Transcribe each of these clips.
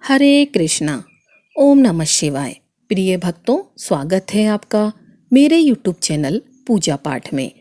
हरे कृष्णा। ओम नमः शिवाय। प्रिय भक्तों, स्वागत है आपका मेरे YouTube चैनल पूजा पाठ में।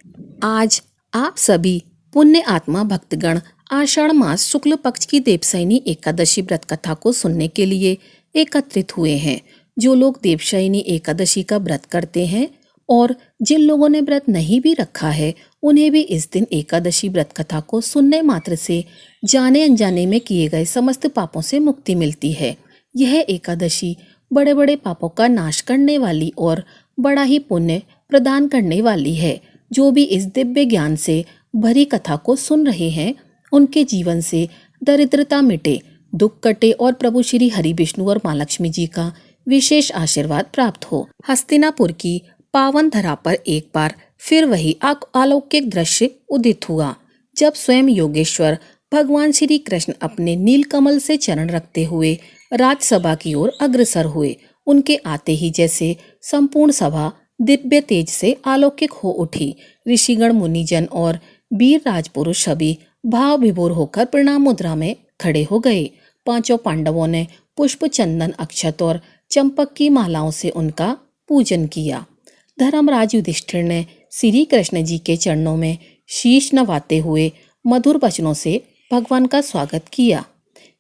आज आप सभी पुण्य आत्मा भक्तगण आषाढ़ मास शुक्ल पक्ष की देवशयनी एकादशी व्रत कथा को सुनने के लिए एकत्रित हुए हैं। जो लोग देवशयनी एकादशी का व्रत करते हैं और जिन लोगों ने व्रत नहीं भी रखा है, उन्हें भी इस दिन एकादशी व्रत कथा को सुनने मात्र से जाने अनजाने में किए गए समस्त पापों से मुक्ति मिलती है। यह एकादशी बड़े बड़े पापों का नाश करने वाली और बड़ा ही पुण्य प्रदान करने वाली है। जो भी इस दिव्य ज्ञान से भरी कथा को सुन रहे हैं, उनके जीवन से दरिद्रता मिटे, दुख कटे और प्रभु श्री हरि विष्णु और माँ लक्ष्मी जी का विशेष आशीर्वाद प्राप्त हो। हस्तिनापुर की पावन धरा पर एक बार फिर वही अलौकिक दृश्य उदित हुआ, जब स्वयं योगेश्वर भगवान श्री कृष्ण अपने नीलकमल से चरण रखते हुए राजसभा की ओर अग्रसर हुए। उनके आते ही जैसे संपूर्ण सभा दिव्य तेज से अलौकिक हो उठी। ऋषिगण, मुनिजन और वीर राजपुरुष सभी भाव विभोर होकर प्रणाम मुद्रा में खड़े हो गए। पांचों पांडवों ने पुष्प, चंदन, अक्षत और चंपक की मालाओं से उनका पूजन किया। धर्मराज युधिष्ठिर ने श्री कृष्ण जी के चरणों में शीश नवाते हुए मधुर वचनों से भगवान का स्वागत किया।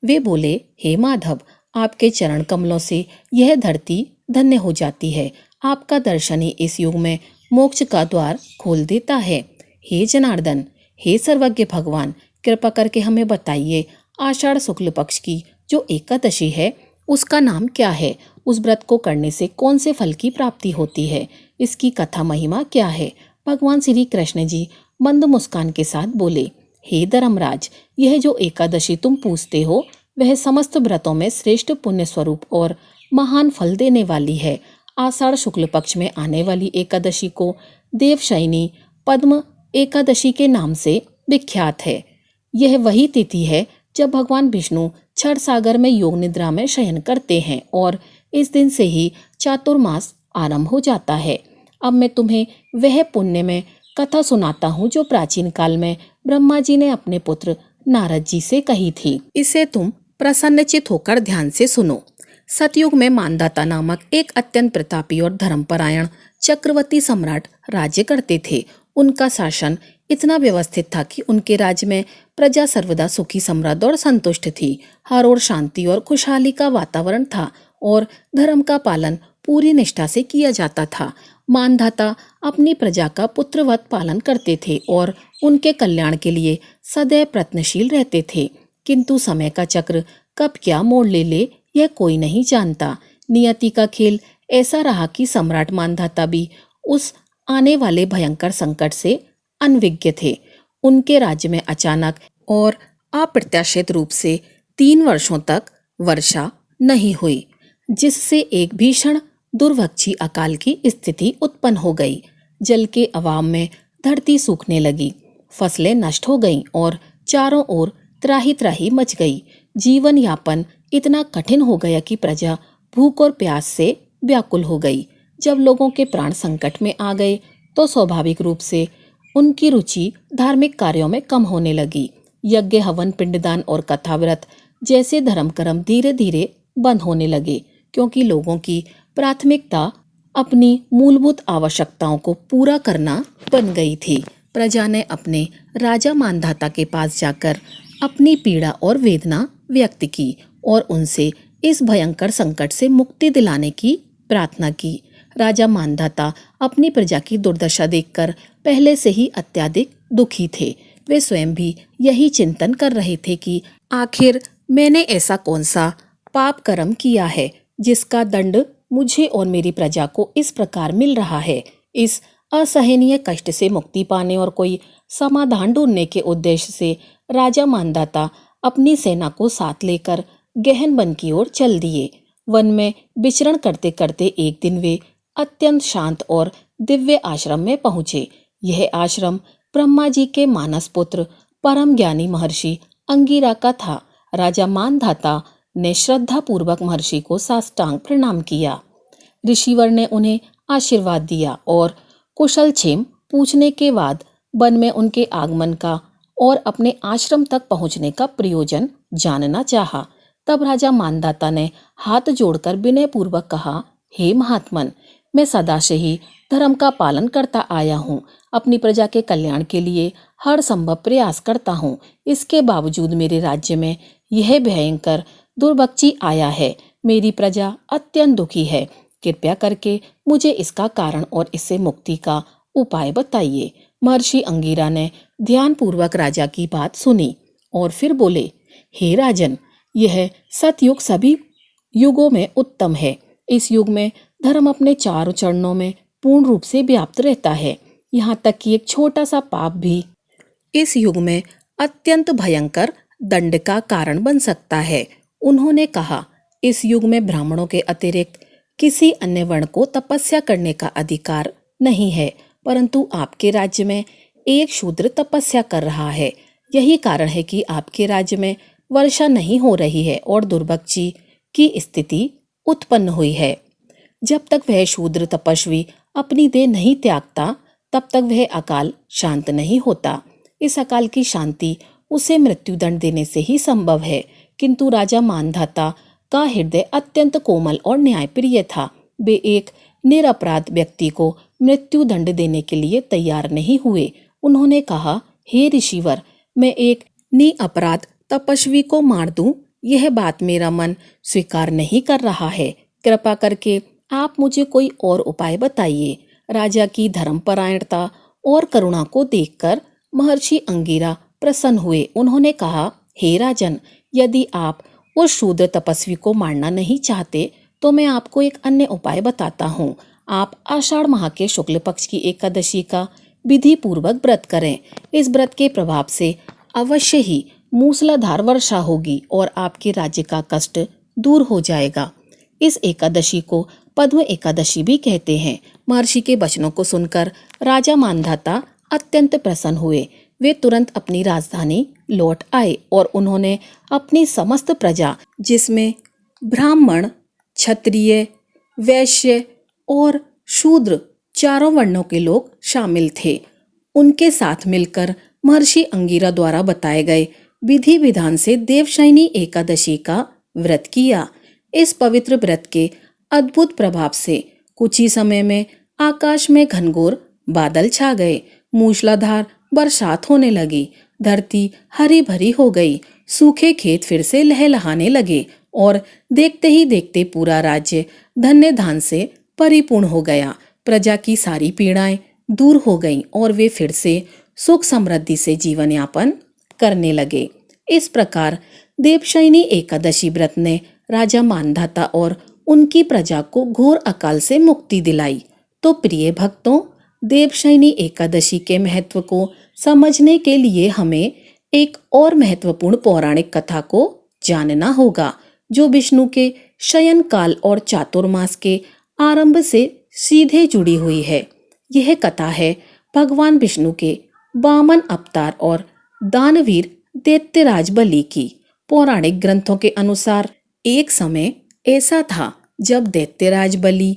वे बोले, हे माधव, आपके चरण कमलों से यह धरती धन्य हो जाती है। आपका दर्शन ही इस युग में मोक्ष का द्वार खोल देता है। हे जनार्दन, हे सर्वज्ञ भगवान, कृपा करके हमें बताइए, आषाढ़ शुक्ल पक्ष की जो एकादशी है उसका नाम क्या है? उस व्रत को करने से कौन से फल की प्राप्ति होती है? इसकी कथा महिमा क्या है? भगवान श्री कृष्ण जी मंद मुस्कान के साथ बोले, हे धर्मराज, यह जो एकादशी तुम पूछते हो वह समस्त व्रतों में श्रेष्ठ पुण्य स्वरूप और महान फल देने वाली है। आषाढ़ शुक्ल पक्ष में आने वाली एकादशी को देवशयनी पद्म एकादशी के नाम से विख्यात है। यह वही तिथि है जब भगवान विष्णु क्षर सागर में योग निद्रा में शयन करते हैं और इस दिन से ही चातुर्मास आरंभ हो जाता है। अब मैं तुम्हें वह पुण्य में कथा सुनाता हूँ जो प्राचीन काल में ब्रह्मा जी ने अपने पुत्र नारद जी से कही थी। इसे तुम प्रसन्नचित होकर ध्यान से सुनो। सतयुग में मानधाता नामक एक अत्यंत प्रतापी और धर्मपरायण चक्रवर्ती सम्राट राज्य करते थे। उनका शासन इतना व्यवस्थित था कि उनके राज्य में प्रजा सर्वदा सुखी, समृद्ध और संतुष्ट थी। हर ओर शांति और खुशहाली का वातावरण था और धर्म का पालन पूरी निष्ठा से किया जाता था। मानधाता अपनी प्रजा का पुत्रवत पालन करते थे और उनके कल्याण के लिए सदैव प्रयत्नशील रहते थे। किंतु समय का चक्र कब क्या मोड़ ले यह कोई नहीं जानता। नियति का खेल ऐसा रहा कि सम्राट मानधाता भी उस आने वाले भयंकर संकट से अनविज्ञ थे। उनके राज्य में अचानक और अप्रत्याशित रूप से 3 वर्षों तक वर्षा नहीं हुई, जिससे एक भीषण दुर्भिक्षी अकाल की स्थिति उत्पन्न हो गई। जल के अभाव में धरती सूखने लगी, फसलें नष्ट हो गईं और चारों ओर त्राही त्राही मच गई। जीवन यापन इतना कठिन हो गया कि प्रजा भूख और प्यास से व्याकुल हो गई। जब लोगों के प्राण संकट में आ गए तो स्वाभाविक रूप से उनकी रुचि धार्मिक कार्यों में कम होने लगी। यज्ञ, हवन, पिंडदान और कथाव्रत जैसे धर्म कर्म धीरे धीरे बंद होने लगे, क्योंकि लोगों की प्राथमिकता अपनी मूलभूत आवश्यकताओं को पूरा करना बन गई थी। प्रजा ने अपने राजा मानधाता के पास जाकर अपनी पीड़ा और वेदना व्यक्त की और उनसे इस भयंकर संकट से मुक्ति दिलाने की प्रार्थना की। राजा मानधाता अपनी प्रजा की दुर्दशा देखकर पहले से ही अत्यधिक दुखी थे। वे स्वयं भी यही चिंतन कर रहे थे कि आखिर मैंने ऐसा कौन सा पाप कर्म किया है जिसका दंड मुझे और मेरी प्रजा को इस प्रकार मिल रहा है। इस असहनीय कष्ट से मुक्ति पाने और कोई समाधान ढूंढने के उद्देश्य से राजा मानधाता अपनी सेना को साथ लेकर गहन वन की ओर चल दिए। वन में विचरण करते करते एक दिन वे अत्यंत शांत और दिव्य आश्रम में पहुंचे। यह आश्रम ब्रह्मा जी के मानस पुत्र परम ज्ञानी महर्षि अंगिरा का था। राजा मानधाता ने श्रद्धा पूर्वक महर्षि को साष्टांग प्रणाम किया। ऋषिवर ने उन्हें आशीर्वाद दिया और कुशल क्षेम पूछने के बाद वन में उनके आगमन का और अपने आश्रम तक पहुंचने का प्रयोजन जानना चाहा। तब राजा मानधाता ने हाथ जोड़कर विनयपूर्वक कहा, हे महात्मन, मैं सदा से ही धर्म का पालन करता आया हूँ। अपनी प्रजा के कल्याण के लिए हर संभव प्रयास करता हूँ। इसके बावजूद मेरे राज्य में यह भयंकर दुर्भिक्ष आया है। मेरी प्रजा अत्यंत दुखी है। कृपया करके मुझे इसका कारण और इससे मुक्ति का उपाय बताइए। महर्षि अंगिरा ने ध्यानपूर्वक राजा की बात सुनी और फिर बोले, हे राजन, यह सतयुग सभी युगों में उत्तम है। इस युग में धर्म अपने चारों चरणों में पूर्ण रूप से व्याप्त रहता है। यहाँ तक कि एक छोटा सा पाप भी इस युग में अत्यंत भयंकर दंड का कारण बन सकता है। उन्होंने कहा, इस युग में ब्राह्मणों के अतिरिक्त किसी अन्य वर्ण को तपस्या करने का अधिकार नहीं है, परंतु आपके राज्य में एक शूद्र तपस्या कर रहा है। यही कारण है कि आपके राज्य में वर्षा नहीं हो रही है और दुर्भिक्ष की स्थिति उत्पन्न हुई है। जब तक वह शूद्र तपस्वी अपनी देह नहीं त्यागता, तब तक वह अकाल शांत नहीं होता। इस अकाल की शांति उसे मृत्युदंड देने से ही संभव है। किंतु राजा मानधाता का हृदय अत्यंत कोमल और न्यायप्रिय था। वे एक निरपराध व्यक्ति को मृत्युदंड देने के लिए तैयार नहीं हुए। उन्होंने कहा, हे ऋषिवर, मैं एक निरपराध तपस्वी को मार दूं, यह बात मेरा मन स्वीकार नहीं कर रहा है। कृपा करके आप मुझे कोई और उपाय बताइए। राजा की धर्मपरायणता और करुणा को देखकर महर्षि अंगिरा प्रसन्न हुए। उन्होंने कहा, हे राजन, यदि आप उस शूद्र तपस्वी को मारना नहीं चाहते तो मैं आपको एक अन्य उपाय बताता हूँ। आप आषाढ़ माह के शुक्ल पक्ष की एकादशी का विधि पूर्वक व्रत करें। इस व्रत के प्रभाव से अवश्य ही मूसलाधार वर्षा होगी और आपके राज्य का कष्ट दूर हो जाएगा। इस एकादशी को पद्म एकादशी भी कहते हैं। महर्षि के वचनों को सुनकर राजा मानधाता अत्यंत प्रसन्न हुए। वे तुरंत अपनी राजधानी लौट आए और उन्होंने अपनी समस्त प्रजा, जिसमें ब्राह्मण, क्षत्रिय, वैश्य और शूद्र चारों वर्णों के लोग शामिल थे, उनके साथ मिलकर महर्षि अंगिरा द्वारा बताए गए विधि विधान से देवशयनी एकादशी का व्रत किया। इस पवित्र व्रत के अद्भुत प्रभाव से कुछ ही समय में आकाश में घनघोर बादल छा गए। मूसलाधार बरसात होने लगी। धरती हरी भरी हो गई। सूखे खेत फिर से लहलहाने लगे और देखते ही देखते पूरा राज्य धन्य धान से परिपूर्ण हो गया। प्रजा की सारी पीड़ाएं दूर हो गईं और वे फिर से सुख समृद्धि से जीवन यापन करने लगे। इस प्रकार देवशयनी एकादशी व्रत ने राजा मानधाता और उनकी प्रजा को घोर अकाल से मुक्ति दिलाई। तो प्रिय भक्तों, देवशयनी एकादशी के महत्व को समझने के लिए हमें एक और महत्वपूर्ण पौराणिक कथा को जानना होगा, जो विष्णु के शयन काल और चातुर्मास के आरंभ से सीधे जुड़ी हुई है। यह कथा है भगवान विष्णु के वामन अवतार और दानवीर दैत्यराज बलि की। पौराणिक ग्रंथों के अनुसार एक समय ऐसा था जब दैत्यराज बलि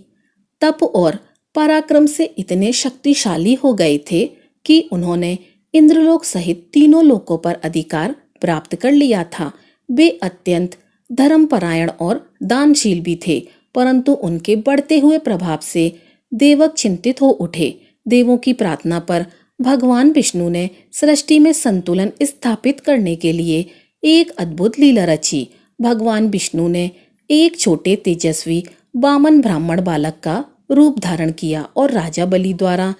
तप और पराक्रम से इतने शक्तिशाली हो गए थे कि उन्होंने इंद्रलोक सहित तीनों लोकों पर अधिकार प्राप्त कर लिया था। वे अत्यंत धर्मपरायण और दानशील भी थे, परंतु उनके बढ़ते हुए प्रभाव से देवक चिंतित हो उठे। देवों की प्रार्थना पर भगवान विष्णु ने सृष्टि में संतुलन स्थापित करने के लिए एक अद्भुत लीला रची। भगवान विष्णु ने एक छोटे तेजस्वी वामन ब्राह्मण बालक का रूप धारण किया और राजा बलि द्वारा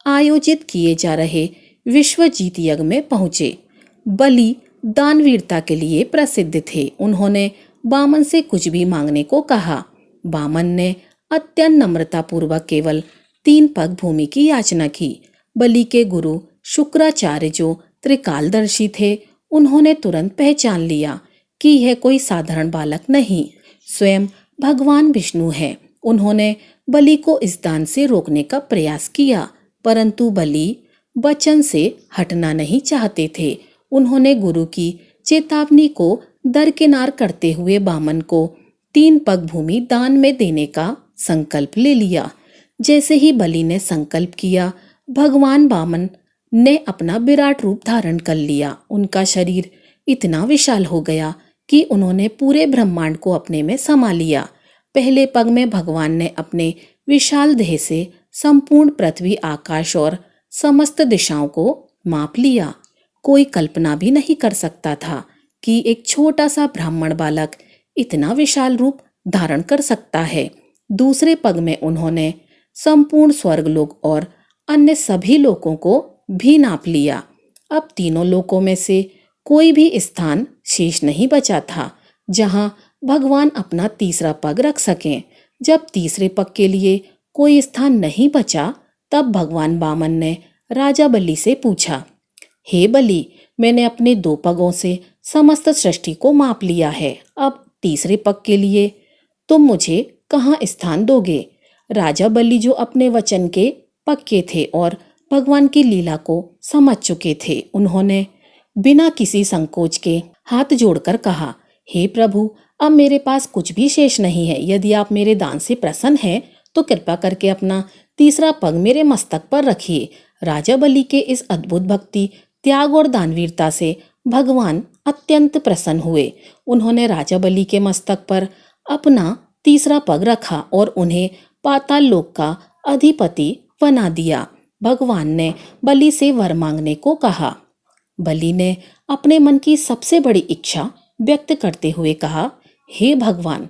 आयोजित किए जा रहे विश्वजीत यज्ञ में पहुंचे। बलि दानवीरता के लिए प्रसिद्ध थे। उन्होंने वामन से कुछ भी मांगने को कहा। वामन ने अत्यंत नम्रता पूर्वक केवल 3 पग भूमि की याचना की। बलि के गुरु शुक्राचार्य, जो त्रिकालदर्शी थे, उन्होंने तुरंत पहचान लिया कि यह कोई साधारण बालक नहीं, स्वयं भगवान विष्णु है। उन्होंने बलि को इस दान से रोकने का प्रयास किया, परंतु बलि वचन से हटना नहीं चाहते थे। उन्होंने गुरु की चेतावनी को दरकिनार करते हुए वामन को 3 पग भूमि दान में देने का संकल्प ले लिया। जैसे ही बलि ने संकल्प किया, भगवान वामन ने अपना विराट रूप धारण कर लिया। उनका शरीर इतना विशाल हो गया कि उन्होंने पूरे ब्रह्मांड को अपने में समा लिया। पहले पग में भगवान ने अपने विशाल देह से संपूर्ण पृथ्वी, आकाश और समस्त दिशाओं को माप लिया। कोई कल्पना भी नहीं कर सकता था कि एक छोटा सा ब्राह्मण बालक इतना विशाल रूप धारण कर सकता है। दूसरे पग में उन्होंने संपूर्ण स्वर्गलोक और अन्य सभी लोकों को भी नाप लिया। अब तीनों लोकों में से कोई भी स्थान शेष नहीं बचा था जहां भगवान अपना तीसरा पग रख सकें। जब तीसरे पग के लिए कोई स्थान नहीं बचा, तब भगवान वामन ने राजा बलि से पूछा, हे बलि, मैंने अपने 2 पगों से समस्त सृष्टि को माप लिया है। अब तीसरे पग के लिए तुम मुझे कहाँ स्थान दोगे? राजा बलि, जो अपने वचन के पक्के थे और भगवान की लीला को समझ चुके थे, उन्होंने बिना किसी संकोच के हाथ जोड़कर कहा, हे प्रभु, अब मेरे पास कुछ भी शेष नहीं है। यदि आप मेरे दान से प्रसन्न हैं तो कृपा करके अपना तीसरा पग मेरे मस्तक पर रखिए। राजा बलि के इस अद्भुत भक्ति, त्याग और दानवीरता से भगवान अत्यंत प्रसन्न हुए। उन्होंने राजा बलि के मस्तक पर अपना तीसरा पग रखा और उन्हें पाताल लोक का अधिपति बना दिया। भगवान ने बलि से वर मांगने को कहा। बलि ने अपने मन की सबसे बड़ी इच्छा व्यक्त करते हुए कहा, हे भगवान,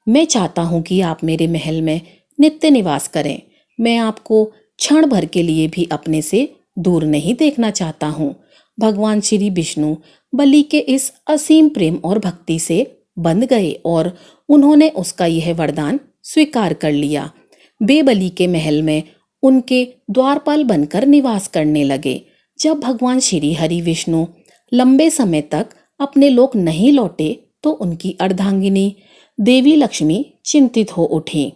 मैं चाहता हूं कि आप मेरे महल में नित्य निवास करें। मैं आपको क्षण भर के लिए भी अपने से दूर नहीं देखना चाहता हूं। भगवान श्री विष्णु बलि के इस असीम प्रेम और भक्ति से बंध गए और उन्होंने उसका यह वरदान स्वीकार कर लिया। वे बलि के महल में उनके द्वारपाल बनकर निवास करने लगे। जब भगवान श्री हरि विष्णु लंबे समय तक अपने लोक नहीं लौटे तो उनकी अर्धांगिनी देवी लक्ष्मी चिंतित हो उठी।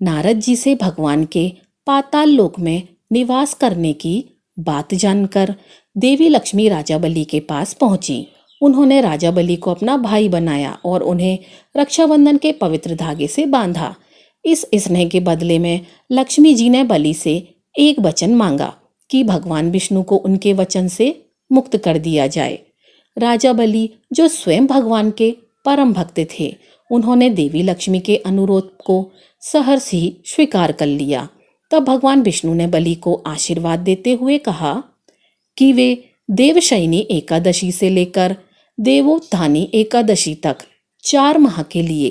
नारद जी से भगवान के पाताल लोक में निवास करने की बात जानकर देवी लक्ष्मी राजा बलि के पास पहुंची। उन्होंने राजा बलि को अपना भाई बनाया और उन्हें रक्षाबंधन के पवित्र धागे से बांधा। इस स्नेह के बदले में लक्ष्मी जी ने बलि से एक वचन मांगा कि भगवान विष्णु को उनके वचन से मुक्त कर दिया जाए। राजा बलि, जो स्वयं भगवान के परम भक्त थे, उन्होंने देवी लक्ष्मी के अनुरोध को सहर्ष ही स्वीकार कर लिया। तब भगवान विष्णु ने बलि को आशीर्वाद देते हुए कहा कि वे देवशयनी एकादशी से लेकर देवोत्थानी एकादशी तक 4 माह के लिए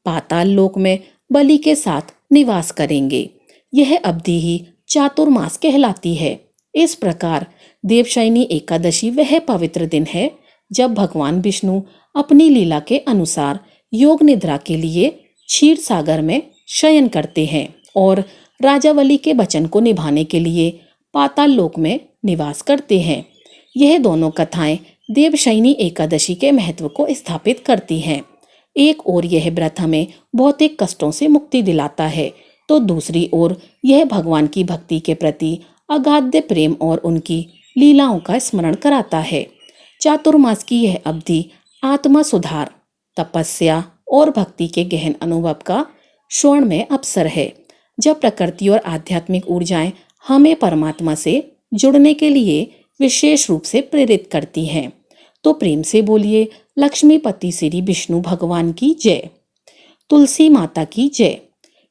पाताल लोक में बलि के साथ निवास करेंगे। यह अवधि ही चातुर्मास कहलाती है। इस प्रकार देवशयनी एकादशी वह पवित्र दिन है जब भगवान विष्णु अपनी लीला के अनुसार योग निद्रा के लिए क्षीर सागर में शयन करते हैं और राजा बलि के वचन को निभाने के लिए पाताल लोक में निवास करते हैं। यह दोनों कथाएं देवशयनी एकादशी के महत्व को स्थापित करती हैं। एक ओर यह व्रत हमें भौतिक कष्टों से मुक्ति दिलाता है, तो दूसरी ओर यह भगवान की भक्ति के प्रति अगाध प्रेम और उनकी लीलाओं का स्मरण कराता है। चातुर्मास की यह अवधि आत्मा सुधार, तपस्या और भक्ति के गहन अनुभव का स्वर्णमय अवसर है। जब प्रकृति और आध्यात्मिक ऊर्जाएं हमें परमात्मा से जुड़ने के लिए विशेष रूप से प्रेरित करती हैं, तो प्रेम से बोलिए, लक्ष्मीपति श्री विष्णु भगवान की जय, तुलसी माता की जय।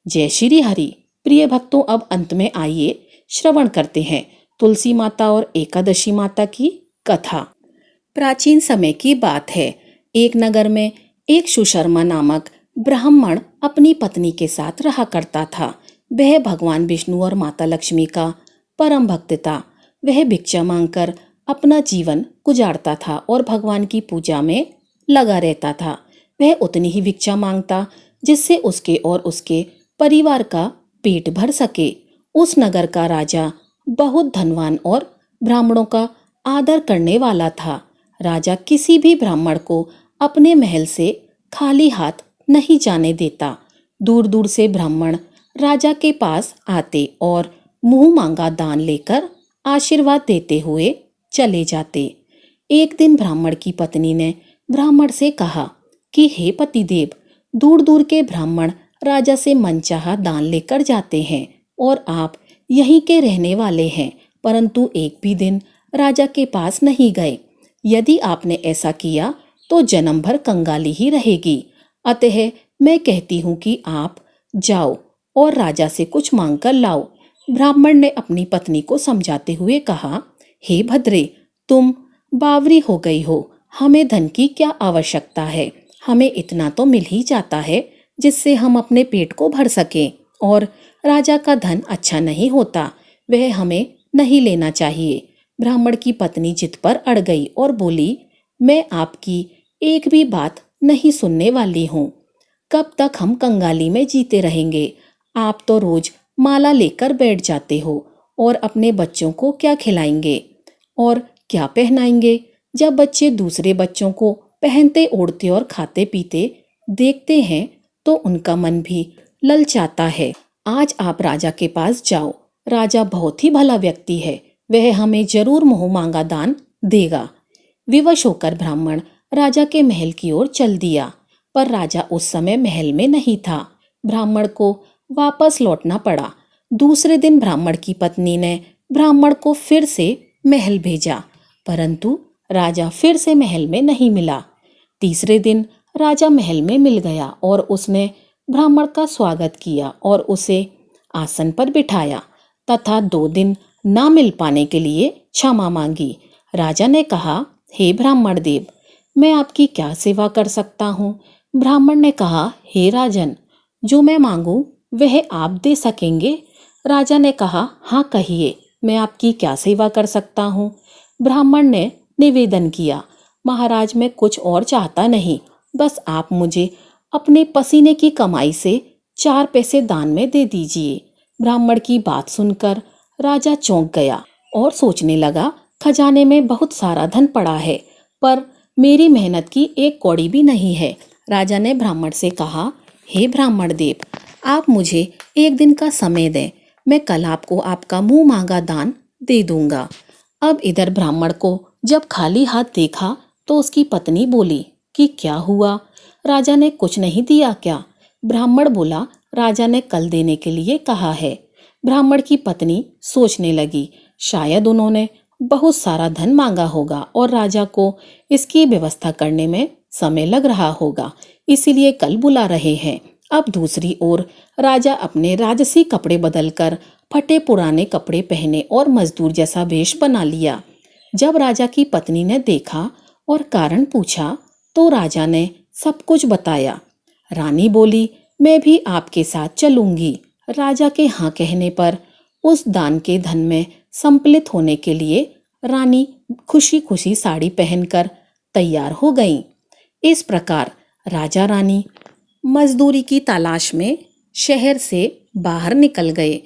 जय श्री हरि। प्रिय भक्तों, अब अंत में आइए श्रवण करते हैं तुलसी माता और एकादशी माता की कथा। प्राचीन समय की बात है। एक नगर में एक सुशर्मा नामक ब्राह्मण अपनी पत्नी के साथ रहा करता था। वह भगवान विष्णु और माता लक्ष्मी का परम भक्त था। वह भिक्षा मांगकर अपना जीवन गुजारता था और भगवान की पूजा में लगा रहता था। वह उतनी ही भिक्षा मांगता जिससे उसके और उसके परिवार का पेट भर सके। उस नगर का राजा बहुत धनवान और ब्राह्मणों का आदर करने वाला था। राजा किसी भी ब्राह्मण को अपने महल से खाली हाथ नहीं जाने देता। दूर दूर से ब्राह्मण राजा के पास आते और मुंह मांगा दान लेकर आशीर्वाद देते हुए चले जाते। एक दिन ब्राह्मण की पत्नी ने ब्राह्मण से कहा कि हे पतिदेव, दूर दूर के ब्राह्मण राजा से मनचाहा दान लेकर जाते हैं और आप यहीं के रहने वाले हैं, परंतु एक भी दिन राजा के पास नहीं गए। यदि आपने ऐसा किया तो जन्म भर कंगाली ही रहेगी। अतः मैं कहती हूँ कि आप जाओ और राजा से कुछ मांग कर लाओ। ब्राह्मण ने अपनी पत्नी को समझाते हुए कहा, हे भद्रे, तुम बावरी हो गई हो। हमें धन की क्या आवश्यकता है? हमें इतना तो मिल ही जाता है जिससे हम अपने पेट को भर सकें। और राजा का धन अच्छा नहीं होता, वह हमें नहीं लेना चाहिए। ब्राह्मण की पत्नी जिद पर अड़ गई और बोली, मैं आपकी एक भी बात नहीं सुनने वाली हूँ। कब तक हम कंगाली में जीते रहेंगे? आप तो रोज माला लेकर बैठ जाते हो और अपने बच्चों को क्या खिलाएंगे और क्या पहनाएंगे? जब बच्चे दूसरे बच्चों को पहनते ओढ़ते और खाते पीते देखते हैं तो उनका मन भी ललचाता है। आज आप राजा के पास जाओ। राजा बहुत ही भला व्यक्ति है, वह हमें जरूर मुंह मांगा दान देगा। विवश होकर ब्राह्मण राजा के महल की ओर चल दिया, पर राजा उस समय महल में नहीं था। ब्राह्मण को वापस लौटना पड़ा। दूसरे दिन ब्राह्मण की पत्नी ने ब्राह्मण को फिर से महल भेजा, परंतु राजा फिर से महल में नहीं मिला। तीसरे दिन राजा महल में मिल गया और उसने ब्राह्मण का स्वागत किया और उसे आसन पर बिठाया तथा 2 दिन ना मिल पाने के लिए क्षमा मांगी। राजा ने कहा, हे ब्राह्मण देव, मैं आपकी क्या सेवा कर सकता हूँ? ब्राह्मण ने कहा, हे राजन, जो मैं मांगू वह आप दे सकेंगे? राजा ने कहा, हाँ कहिए, मैं आपकी क्या सेवा कर सकता हूँ? ब्राह्मण ने निवेदन किया, महाराज मैं कुछ और चाहता नहीं, बस आप मुझे अपने पसीने की कमाई से 4 पैसे दान में दे दीजिए। ब्राह्मण की बात सुनकर राजा चौंक गया और सोचने लगा, खजाने में बहुत सारा धन पड़ा है, पर मेरी मेहनत की 1 कौड़ी भी नहीं है। राजा ने ब्राह्मण से कहा, हे ब्राह्मण देव, आप मुझे 1 दिन का समय दें, मैं कल आपको आपका मुंह मांगा दान दे दूंगा। अब इधर ब्राह्मण को जब खाली हाथ देखा तो उसकी पत्नी बोली कि क्या हुआ, राजा ने कुछ नहीं दिया क्या? ब्राह्मण बोला, राजा ने कल देने के लिए कहा है। ब्राह्मण की पत्नी सोचने लगी, शायद उन्होंने बहुत सारा धन मांगा होगा और राजा को इसकी व्यवस्था करने में समय लग रहा होगा, इसीलिए कल बुला रहे हैं। अब दूसरी ओर राजा अपने राजसी कपड़े बदलकर फटे पुराने कपड़े पहने और मजदूर जैसा वेश बना लिया। जब राजा की पत्नी ने देखा और कारण पूछा तो राजा ने सब कुछ बताया। रानी बोली, मैं भी आपके साथ चलूंगी। राजा के हाँ कहने पर उस दान के धन में सम्मिलित होने के लिए रानी खुशी खुशी साड़ी पहनकर तैयार हो गईं। इस प्रकार राजा रानी मजदूरी की तलाश में शहर से बाहर निकल गए।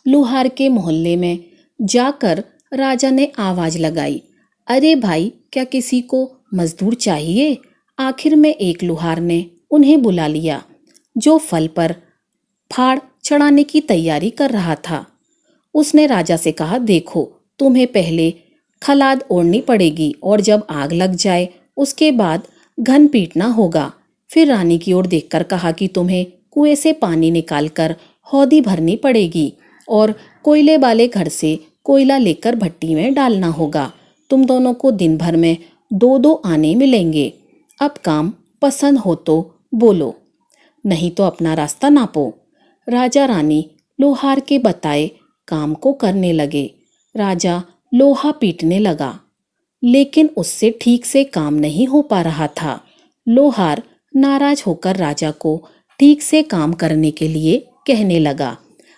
लोहार के मोहल्ले में जाकर राजा ने आवाज लगाई, अरे भाई, क्या किसी को मजदूर चाहिए? आखिर में एक लोहार ने उन्हें बुला लिया, जो फल पर फाड़ चढ़ाने की तैयारी कर रहा था। उसने राजा से कहा, देखो, तुम्हें पहले खलाद ओढ़नी पड़ेगी और जब आग लग जाए उसके बाद घन पीटना होगा। फिर रानी की ओर देखकर कहा कि तुम्हें कुएं से पानी निकालकर हौदी भरनी पड़ेगी और कोयले वाले घर से कोयला लेकर भट्टी में डालना होगा। तुम दोनों को दिन भर में 2-2 आने मिलेंगे। अब काम पसंद हो तो बोलो, नहीं तो अपना रास्ता नापो। राजा रानी लोहार के बताए काम को करने लगे। राजा लोहा पीटने लगा, लेकिन उससे ठीक से काम नहीं हो पा रहा था। लोहार नाराज होकर राजा को ठीक से काम करने के लिए कहने लगा।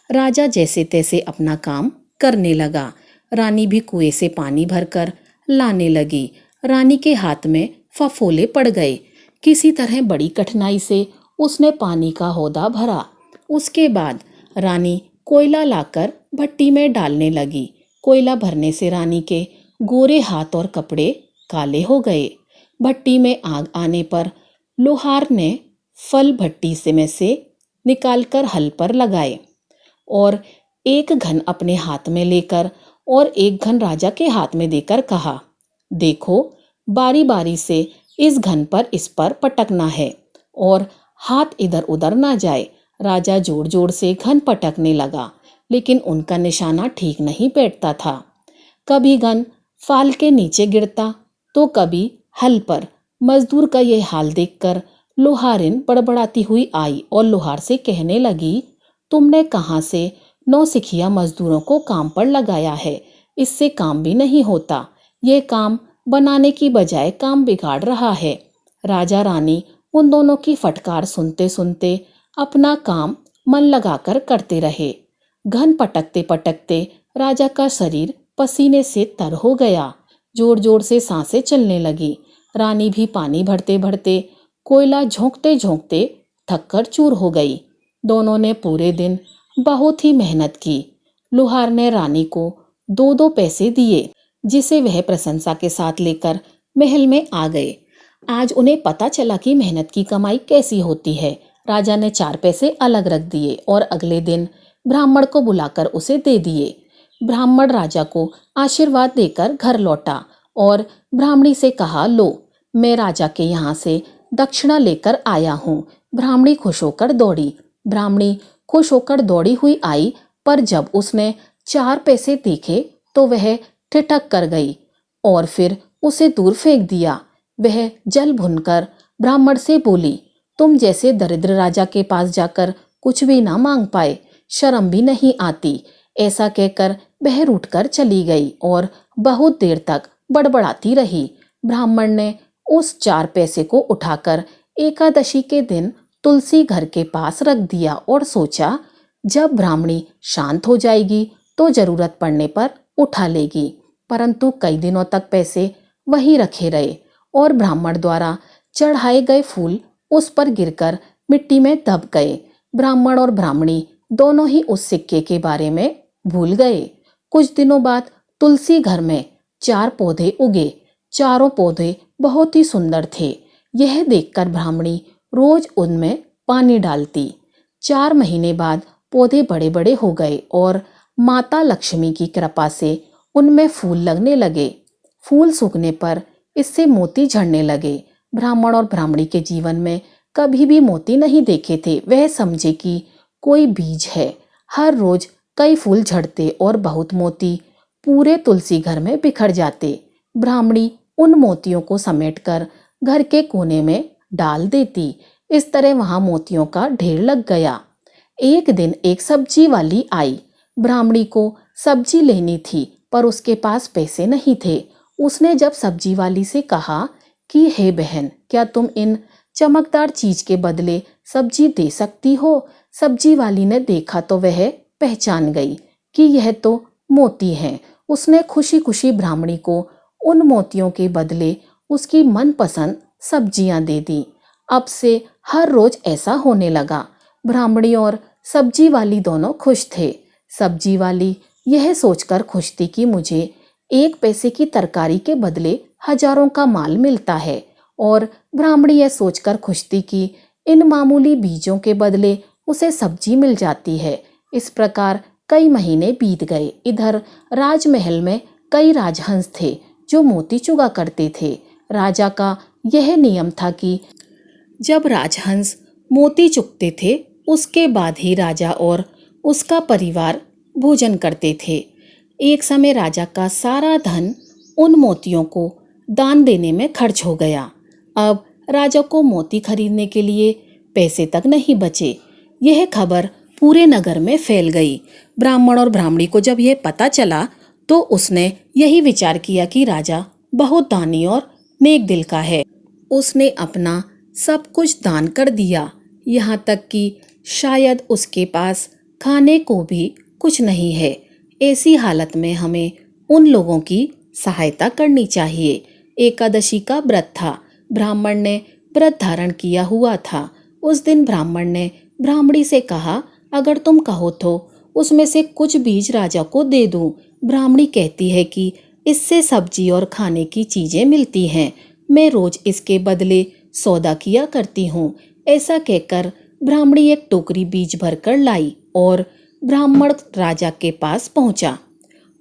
राजा जैसे तैसे अपना काम करने लगा। रानी भी कुएं से पानी भरकर लाने लगी। रानी के हाथ में फफोले पड़ गए। किसी तरह बड़ी कठिनाई से उसने पानी का हौदा भरा। उसके बाद रानी कोयला लाकर भट्टी में डालने लगी। कोयला भरने से रानी के गोरे हाथ और कपड़े काले हो गए। भट्टी में आग आने पर लोहार ने फल भट्टी में से निकालकर हल पर लगाए और एक घन अपने हाथ में लेकर और एक घन राजा के हाथ में देकर कहा, देखो, बारी बारी से इस घन पर इस पर पटकना है और हाथ इधर उधर ना जाए। राजा जोर जोर से घन पटकने लगा, लेकिन उनका निशाना ठीक नहीं बैठता था। कभी घन फाल के नीचे गिरता तो कभी हल पर। मजदूर का ये हाल देखकर लोहारिन बड़बड़ाती हुई आई और लोहार से कहने लगी, तुमने कहाँ से नौसिखिया मजदूरों को काम पर लगाया है? इससे काम भी नहीं होता। ये काम बनाने की बजाय काम बिगाड़ रहा है। राजा रानी उन दोनों की फटकार सुनते सुनते अपना काम मन लगाकर करते रहे। घन पटकते पटकते राजा का शरीर पसीने से तर हो गया। जोर जोर से सांसें चलने लगी। रानी भी पानी भरते भरते, कोयला झोंकते झोंकते थककर चूर हो गई। दोनों ने पूरे दिन बहुत ही मेहनत की। लोहार ने रानी को 2-2 पैसे दिए, जिसे वह प्रशंसा के साथ लेकर महल में आ गए। आज उन्हें पता चला कि मेहनत की कमाई कैसी होती है। राजा ने 4 पैसे अलग रख दिए और अगले दिन ब्राह्मण को बुलाकर उसे दे दिए। ब्राह्मण राजा को आशीर्वाद देकर घर लौटा और ब्राह्मणी से कहा, लो, मैं राजा के यहाँ से दक्षिणा लेकर आया हूँ। ब्राह्मणी खुश होकर दौड़ी। ब्राह्मणी खुश होकर दौड़ी हुई आई, पर जब उसने 4 पैसे देखे तो वह ठिठक कर गई और फिर उसे दूर फेंक दिया। वह जल भुनकर ब्राह्मण से बोली, तुम जैसे दरिद्र राजा के पास जाकर कुछ भी ना मांग पाए, शर्म भी नहीं आती। ऐसा कहकर वह रूठकर चली गई और बहुत देर तक बड़बड़ाती रही। ब्राह्मण ने उस 4 पैसे को उठाकर एकादशी के दिन तुलसी घर के पास रख दिया और सोचा, जब ब्राह्मणी शांत हो जाएगी तो जरूरत पड़ने पर उठा लेगी। परंतु कई दिनों तक पैसे वहीं रखे रहे और ब्राह्मण द्वारा चढ़ाए गए फूल उस पर गिरकर मिट्टी में दब गए। ब्राह्मण और ब्राह्मणी दोनों ही उस सिक्के के बारे में भूल गए। कुछ दिनों बाद तुलसी घर में 4 पौधे उगे। चारों पौधे बहुत ही सुंदर थे। यह देखकर ब्राह्मणी रोज उनमें पानी डालती। 4 महीने बाद पौधे बड़े बड़े हो गए और माता लक्ष्मी की कृपा से उनमें फूल लगने लगे। फूल सूखने पर इससे मोती झड़ने लगे। ब्राह्मण और ब्राह्मणी के जीवन में कभी भी मोती नहीं देखे थे। वह समझे कि कोई बीज है। हर रोज कई फूल झड़ते और बहुत मोती पूरे तुलसी घर में बिखर जाते। ब्राह्मणी उन मोतियों को समेटकर घर के कोने में डाल देती। इस तरह वहां मोतियों का ढेर लग गया। एक दिन एक सब्जी वाली आई। ब्राह्मणी को सब्जी लेनी थी, पर उसके पास पैसे नहीं थे। उसने जब सब्जी वाली से कहा कि हे बहन, क्या तुम इन चमकदार चीज के बदले सब्जी दे सकती हो? सब्जी वाली ने देखा तो वह पहचान गई कि यह तो मोती हैं। उसने खुशी खुशी ब्राह्मणी को उन मोतियों के बदले उसकी मनपसंद सब्जियां दे दी। अब से हर रोज ऐसा होने लगा। ब्राह्मणी और सब्जी वाली दोनों खुश थे। सब्जी वाली यह सोचकर खुश थी कि मुझे 1 पैसे की तरकारी के बदले हजारों का माल मिलता है, और ब्राह्मणी यह सोचकर खुश थी कि इन मामूली बीजों के बदले उसे सब्जी मिल जाती है। इस प्रकार कई महीने बीत गए। इधर राजमहल में कई राजहंस थे जो मोती चुगा करते थे। राजा का यह नियम था कि जब राजहंस मोती चुगते थे उसके बाद ही राजा और उसका परिवार भोजन करते थे। एक समय राजा का सारा धन उन मोतियों को दान देने में खर्च हो गया। अब राजा को मोती खरीदने के लिए पैसे तक नहीं बचे। यह खबर पूरे नगर में फैल गई। ब्राह्मण और ब्राह्मणी को जब यह पता चला तो उसने यही विचार किया कि राजा बहुत दानी और नेक दिल का है। उसने अपना सब कुछ दान कर दिया, यहाँ तक कि शायद उसके पास खाने को भी कुछ नहीं है। ऐसी हालत में हमें उन लोगों की सहायता करनी चाहिए। एकादशी का व्रत था। ब्राह्मण ने व्रत धारण किया हुआ था। उस दिन ब्राह्मण ने ब्राह्मणी से कहा, अगर तुम कहो तो उसमें से कुछ बीज राजा को दे दूं। ब्राह्मणी कहती है कि इससे सब्जी और खाने की चीजें मिलती हैं। मैं रोज इसके बदले सौदा किया करती हूँ। ऐसा कहकर ब्राह्मणी एक टोकरी बीज भरकर लाई और ब्राह्मण राजा के पास पहुंचा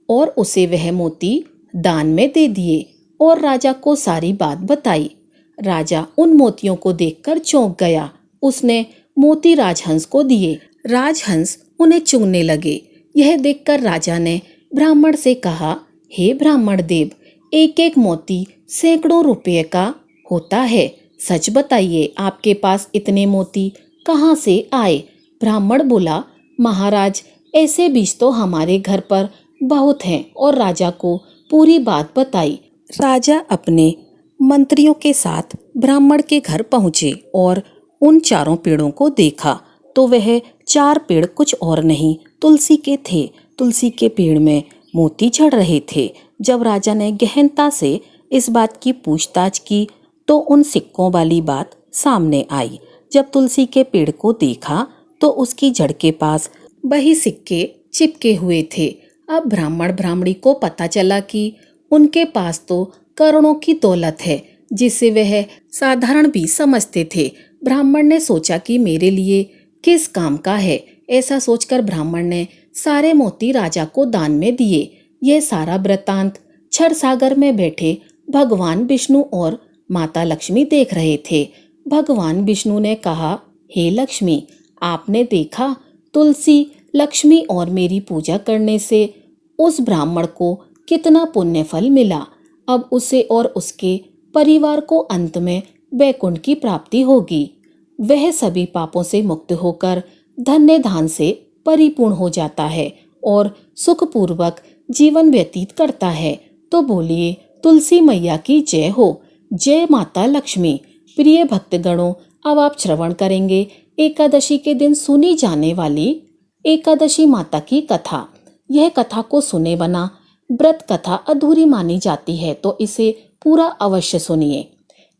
और उसे वह मोती दान में दे दिए और राजा को सारी बात बताई। राजा उन मोतियों को देखकर चौंक गया। उसने मोती राजहंस को दिए। राजहंस उन्हें चुगने लगे। यह देखकर राजा ने ब्राह्मण से कहा, हे ब्राह्मण देव, एक एक मोती सैकड़ों रुपये का होता है। सच बताइए, आपके पास इतने मोती कहाँ से आए? ब्राह्मण बोला, महाराज, ऐसे बीज तो हमारे घर पर बहुत हैं। और राजा को पूरी बात बताई। राजा अपने मंत्रियों के साथ ब्राह्मण के घर पहुंचे और उन चारों पेड़ों को देखा तो वह 4 पेड़ कुछ और नहीं, तुलसी के थे। तुलसी के पेड़ में मोती झड़ रहे थे। जब राजा ने गहनता से इस बात की पूछताछ की तो उन सिक्कों वाली बात सामने आई। जब तुलसी के पेड़ को देखा तो उसकी जड़ के पास वही सिक्के चिपके हुए थे। अब ब्राह्मण ब्राह्मणी को पता चला कि उनके पास तो करोड़ों की दौलत है, जिसे वह साधारण भी समझते थे। ब्राह्मण ने सोचा कि मेरे लिए किस काम का है। ऐसा सोचकर ब्राह्मण ने सारे मोती राजा को दान में दिए। यह सारा वृत्तांत क्षर सागर में बैठे भगवान विष्णु और माता लक्ष्मी देख रहे थे। भगवान विष्णु ने कहा, हे लक्ष्मी, आपने देखा, तुलसी, लक्ष्मी और मेरी पूजा करने से उस ब्राह्मण को कितना पुण्य फल मिला। अब उसे और उसके परिवार को अंत में वैकुंठ की प्राप्ति होगी। वह सभी पापों से मुक्त होकर धन्य धान से परिपूर्ण हो जाता है और सुखपूर्वक जीवन व्यतीत करता है। तो बोलिए, तुलसी मैया की जय हो। जय माता लक्ष्मी। प्रिय भक्तगणों, अब आप श्रवण करेंगे एकादशी के दिन सुनी जाने वाली एकादशी माता की कथा। यह कथा को सुने बना व्रत कथा अधूरी मानी जाती है, तो इसे पूरा अवश्य सुनिए।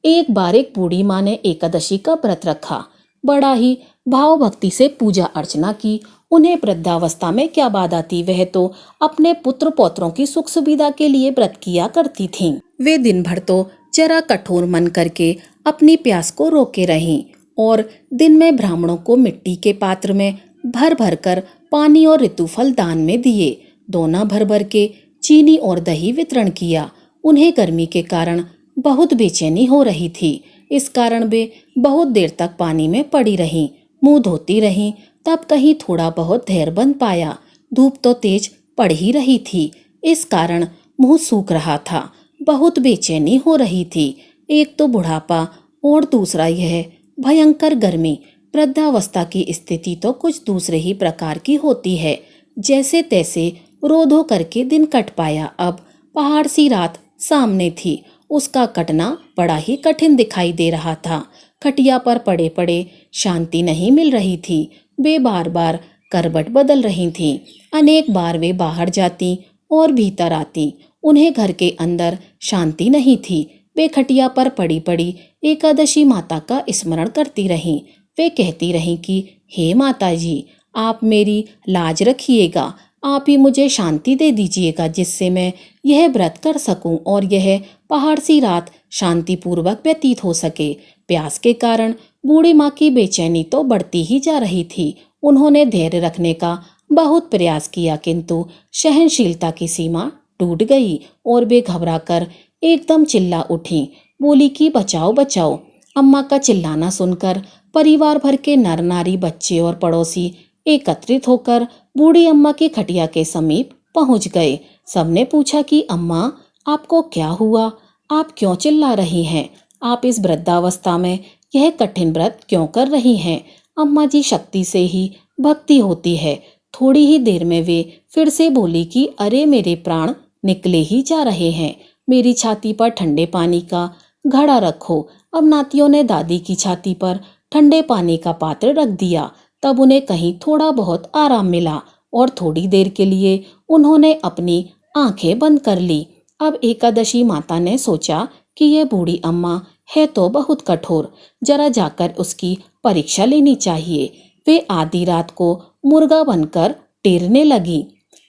एक बार एक बूढ़ी माँ ने एकादशी का व्रत रखा। बड़ा ही भाव भक्ति से पूजा अर्चना की। उन्हें वृद्धावस्था में क्या बाधा थी, वह तो अपने पुत्र पौत्रों की सुख सुविधा के लिए व्रत किया करती थीं। वे दिन भर तो जरा कठोर मन करके अपनी प्यास को रोके रहीं और दिन में ब्राह्मणों को मिट्टी के पात्र में भर भर कर पानी और ऋतुफल दान में दिए। दोना भर भर के चीनी और दही वितरण किया। उन्हें गर्मी के कारण बहुत बेचैनी हो रही थी। इस कारण वे बहुत देर तक पानी में पड़ी रहीं, मुंह धोती रहीं। तब कहीं थोड़ा बहुत धैर्य बन पाया। धूप तो तेज पड़ ही रही थी, इस कारण मुंह सूख रहा था। बहुत बेचैनी हो रही थी। एक तो बुढ़ापा और दूसरा यह भयंकर गर्मी। वृद्धावस्था की स्थिति तो कुछ दूसरे ही प्रकार की होती है। जैसे तैसे रो धो करके दिन कट पाया। अब पहाड़ सी रात सामने थी। उसका कटना बड़ा ही कठिन दिखाई दे रहा था। खटिया पर पड़े पड़े शांति नहीं मिल रही थी। वे बार बार करवट बदल रही थीं। अनेक बार वे बाहर जाती और भीतर आती। उन्हें घर के अंदर शांति नहीं थी। वे खटिया पर पड़ी पड़ी एकादशी माता का स्मरण करती रहीं। वे कहती रहीं कि हे माता जी, आप मेरी लाज रखिएगा। आप ही मुझे शांति दे दीजिएगा, जिससे मैं यह व्रत कर सकूं और यह पहाड़ सी रात शांतिपूर्वक व्यतीत हो सके। प्यास के कारण बूढ़ी माँ की बेचैनी तो बढ़ती ही जा रही थी। उन्होंने धैर्य रखने का बहुत प्रयास किया, किंतु सहनशीलता की सीमा टूट गई और वे घबराकर एकदम चिल्ला उठी। बोली कि बचाओ बचाओ। अम्मा का चिल्लाना सुनकर परिवार भर के नर नारी, बच्चे और पड़ोसी एकत्रित होकर बूढ़ी अम्मा की खटिया के समीप पहुंच गए। सबने पूछा कि अम्मा, आपको क्या हुआ? आप क्यों चिल्ला रही हैं? आप इस वृद्धावस्था में यह कठिन व्रत क्यों कर रही हैं? अम्मा जी, शक्ति से ही भक्ति होती है। थोड़ी ही देर में वे फिर से बोली कि अरे, मेरे प्राण निकले ही जा रहे हैं। मेरी छाती पर ठंडे पानी का घड़ा रखो। अब नातियों ने दादी की छाती पर ठंडे पानी का पात्र रख दिया। तब उन्हें कहीं थोड़ा बहुत आराम मिला और थोड़ी देर के लिए उन्होंने अपनी आंखें बंद कर ली। अब एकादशी माता ने सोचा कि यह बूढ़ी अम्मा है तो बहुत कठोर, जरा जाकर उसकी परीक्षा लेनी चाहिए। वे आधी रात को मुर्गा बनकर टेरने लगी।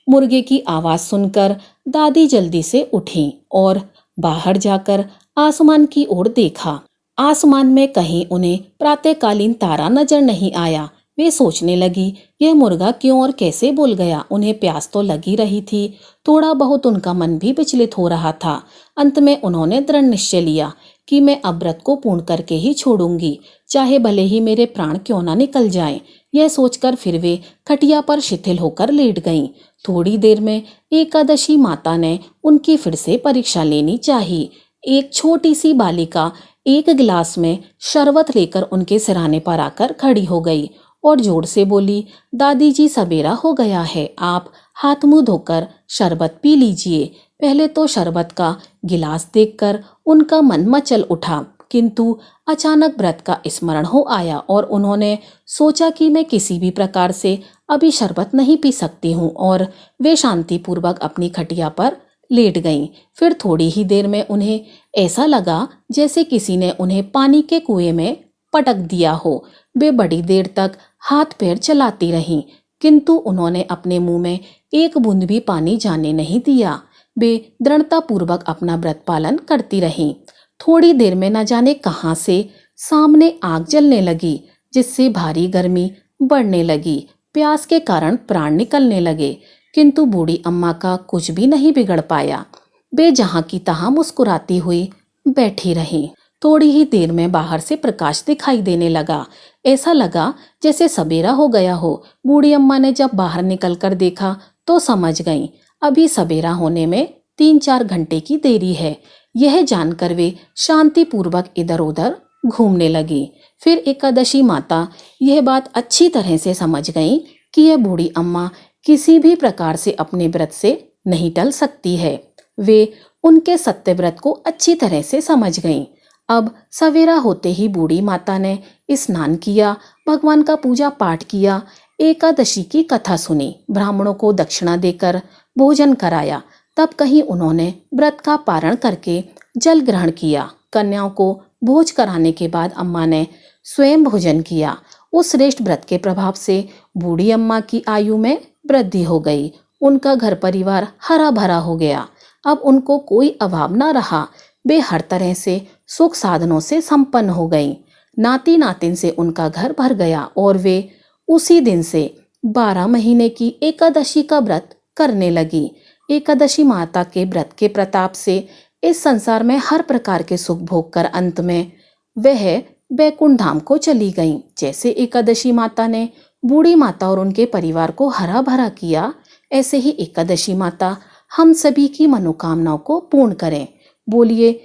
मुर्गे की आवाज सुनकर दादी जल्दी से उठी और बाहर जाकर आसमान की ओर देखा। आसमान में कहीं उन्हें प्रातःकालीन तारा नजर नहीं आया। वे सोचने लगी, यह मुर्गा क्यों और कैसे बोल गया? उन्हें प्यास तो लगी रही थी। थोड़ा बहुत उनका मन भी विचलित हो रहा था। अंत में उन्होंने दृढ़ निश्चय लिया कि मैं अब व्रत को पूर्ण करके ही छोड़ूंगी, चाहे भले ही मेरे प्राण क्यों ना निकल जाएं। यह सोचकर फिर वे खटिया पर शिथिल होकर लेट गईं। थोड़ी देर में एकादशी माता ने उनकी फिर से परीक्षा लेनी चाहिए। एक छोटी सी बालिका एक गिलास में शरबत लेकर उनके सिरहाने पर आकर खड़ी हो गई और जोर से बोली, दादी जी सवेरा हो गया है, आप हाथ मुंह धोकर शरबत पी लीजिए। पहले तो शरबत का गिलास देखकर उनका मन मचल उठा, किंतु अचानक व्रत का स्मरण हो आया और उन्होंने सोचा कि मैं किसी भी प्रकार से अभी शरबत नहीं पी सकती हूँ, और वे शांतिपूर्वक अपनी खटिया पर लेट गईं। फिर थोड़ी ही देर में उन्हें ऐसा लगा जैसे किसी ने उन्हें पानी के कुएं में पटक दिया हो। वे बड़ी देर तक हाथ पैर चलाती रहीं, किंतु उन्होंने अपने मुंह में एक बूंद भी पानी जाने नहीं दिया। वे दृढ़तापूर्वक अपना व्रत पालन करती रहीं। थोड़ी देर में न जाने कहाँ से सामने आग जलने लगी, जिससे भारी गर्मी बढ़ने लगी। प्यास के कारण प्राण निकलने लगे, किंतु बूढ़ी अम्मा का कुछ भी नहीं बिगड़ पाया। वे जहाँ की तहाँ मुस्कुराती हुई बैठी रहीं। थोड़ी ही देर में बाहर से प्रकाश दिखाई देने लगा। ऐसा लगा जैसे सवेरा हो गया हो। बूढ़ी अम्मा ने जब बाहर निकलकर देखा तो समझ गईं, अभी सवेरा होने में 3-4 घंटे की देरी है। यह जानकर वे शांतिपूर्वक इधर उधर घूमने लगी। फिर एकादशी माता यह बात अच्छी तरह से समझ गईं कि यह बूढ़ी अम्मा किसी भी प्रकार से अपने व्रत से नहीं टल सकती है। वे उनके सत्य व्रत को अच्छी तरह से समझ गईं। अब सवेरा होते ही बूढ़ी माता ने स्नान किया, भगवान का पूजा पाठ किया, एकादशी की कथा सुनी, ब्राह्मणों को दक्षिणा देकर भोजन कराया। तब कहीं उन्होंने व्रत का पारण करके जल ग्रहण किया। कन्याओं को भोज कराने के बाद अम्मा ने स्वयं भोजन किया। उस श्रेष्ठ व्रत के प्रभाव से बूढ़ी अम्मा की आयु में वृद्धि हो गई। उनका घर परिवार हरा भरा हो गया। अब उनको कोई अभाव न रहा। वे हर तरह से सुख साधनों से संपन्न हो गईं। नाती नातिन से उनका घर भर गया और वे उसी दिन से 12 महीने की एकादशी का व्रत करने लगी। एकादशी माता के व्रत के प्रताप से इस संसार में हर प्रकार के सुख भोग कर अंत में वह वैकुंठ धाम को चली गईं। जैसे एकादशी माता ने बूढ़ी माता और उनके परिवार को हरा भरा किया, ऐसे ही एकादशी माता हम सभी की मनोकामनाओं को पूर्ण करें। बोलिए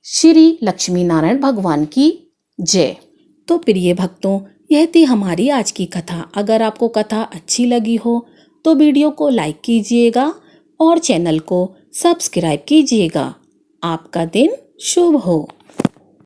श्री लक्ष्मी नारायण भगवान की जय। तो प्रिय भक्तों, यह थी हमारी आज की कथा। अगर आपको कथा अच्छी लगी हो तो वीडियो को लाइक कीजिएगा और चैनल को सब्सक्राइब कीजिएगा। आपका दिन शुभ हो।